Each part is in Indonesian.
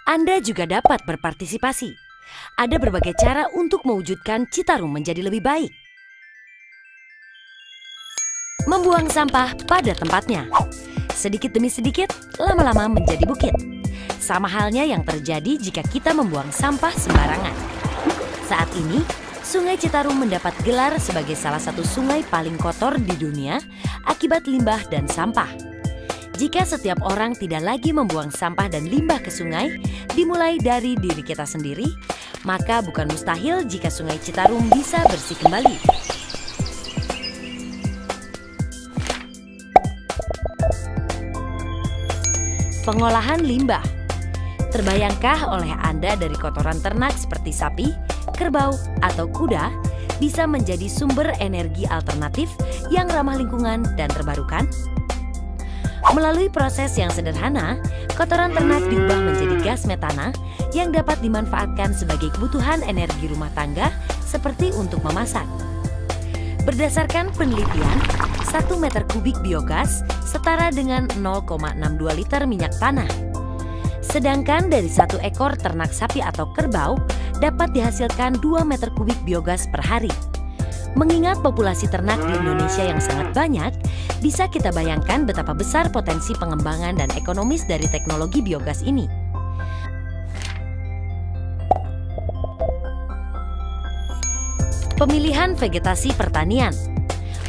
Anda juga dapat berpartisipasi. Ada berbagai cara untuk mewujudkan Citarum menjadi lebih baik. Membuang sampah pada tempatnya. Sedikit demi sedikit, lama-lama menjadi bukit. Sama halnya yang terjadi jika kita membuang sampah sembarangan. Saat ini, Sungai Citarum mendapat gelar sebagai salah satu sungai paling kotor di dunia akibat limbah dan sampah. Jika setiap orang tidak lagi membuang sampah dan limbah ke sungai, dimulai dari diri kita sendiri, maka bukan mustahil jika Sungai Citarum bisa bersih kembali. Pengolahan limbah. Terbayangkah oleh Anda dari kotoran ternak seperti sapi, kerbau, atau kuda bisa menjadi sumber energi alternatif yang ramah lingkungan dan terbarukan? Melalui proses yang sederhana, kotoran ternak diubah menjadi gas metana yang dapat dimanfaatkan sebagai kebutuhan energi rumah tangga seperti untuk memasak. Berdasarkan penelitian, 1 meter kubik biogas setara dengan 0,62 liter minyak tanah. Sedangkan dari 1 ekor ternak sapi atau kerbau dapat dihasilkan 2 meter kubik biogas per hari. Mengingat populasi ternak di Indonesia yang sangat banyak, bisa kita bayangkan betapa besar potensi pengembangan dan ekonomis dari teknologi biogas ini. Pemilihan vegetasi pertanian.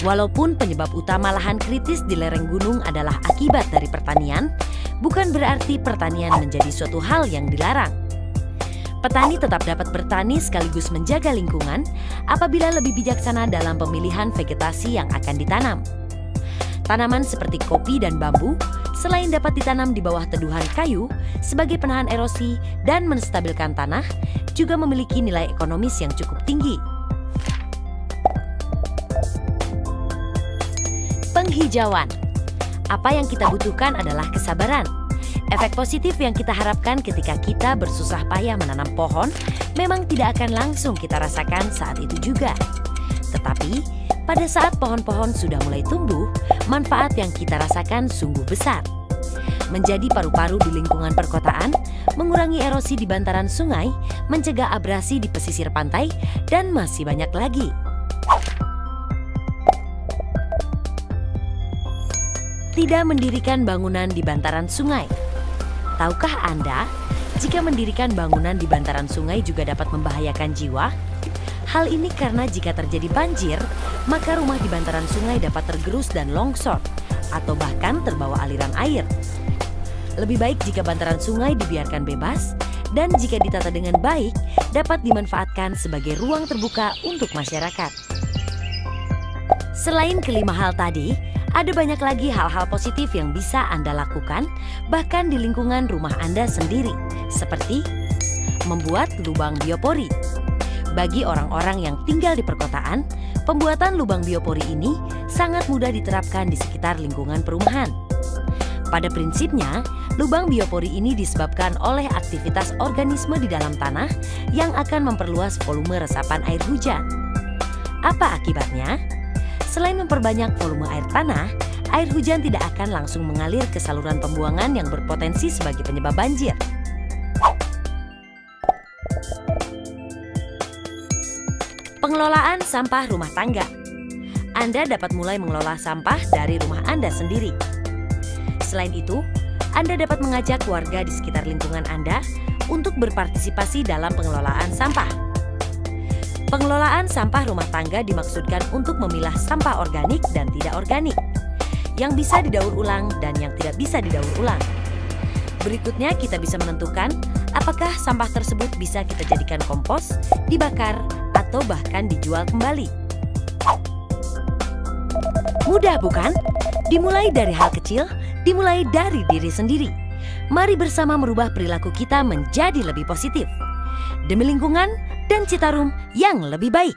Walaupun penyebab utama lahan kritis di lereng gunung adalah akibat dari pertanian, bukan berarti pertanian menjadi suatu hal yang dilarang. Petani tetap dapat bertani sekaligus menjaga lingkungan apabila lebih bijaksana dalam pemilihan vegetasi yang akan ditanam. Tanaman seperti kopi dan bambu, selain dapat ditanam di bawah teduhan kayu sebagai penahan erosi dan menstabilkan tanah, juga memiliki nilai ekonomis yang cukup tinggi. Penghijauan. Apa yang kita butuhkan adalah kesabaran. Efek positif yang kita harapkan ketika kita bersusah payah menanam pohon memang tidak akan langsung kita rasakan saat itu juga. Tetapi, pada saat pohon-pohon sudah mulai tumbuh, manfaat yang kita rasakan sungguh besar. Menjadi paru-paru di lingkungan perkotaan, mengurangi erosi di bantaran sungai, mencegah abrasi di pesisir pantai, dan masih banyak lagi. Tidak mendirikan bangunan di bantaran sungai. Tahukah Anda, jika mendirikan bangunan di bantaran sungai juga dapat membahayakan jiwa? Hal ini karena jika terjadi banjir, maka rumah di bantaran sungai dapat tergerus dan longsor, atau bahkan terbawa aliran air. Lebih baik jika bantaran sungai dibiarkan bebas, dan jika ditata dengan baik, dapat dimanfaatkan sebagai ruang terbuka untuk masyarakat. Selain kelima hal tadi, ada banyak lagi hal-hal positif yang bisa Anda lakukan, bahkan di lingkungan rumah Anda sendiri, seperti membuat lubang biopori. Bagi orang-orang yang tinggal di perkotaan, pembuatan lubang biopori ini sangat mudah diterapkan di sekitar lingkungan perumahan. Pada prinsipnya, lubang biopori ini disebabkan oleh aktivitas organisme di dalam tanah yang akan memperluas volume resapan air hujan. Apa akibatnya? Selain memperbanyak volume air tanah, air hujan tidak akan langsung mengalir ke saluran pembuangan yang berpotensi sebagai penyebab banjir. Pengelolaan sampah rumah tangga. Anda dapat mulai mengelola sampah dari rumah Anda sendiri. Selain itu, Anda dapat mengajak warga di sekitar lingkungan Anda untuk berpartisipasi dalam pengelolaan sampah. Pengelolaan sampah rumah tangga dimaksudkan untuk memilah sampah organik dan tidak organik, yang bisa didaur ulang dan yang tidak bisa didaur ulang. Berikutnya kita bisa menentukan apakah sampah tersebut bisa kita jadikan kompos, dibakar, atau bahkan dijual kembali. Mudah bukan? Dimulai dari hal kecil, dimulai dari diri sendiri. Mari bersama merubah perilaku kita menjadi lebih positif. Demi lingkungan dan Citarum yang lebih baik.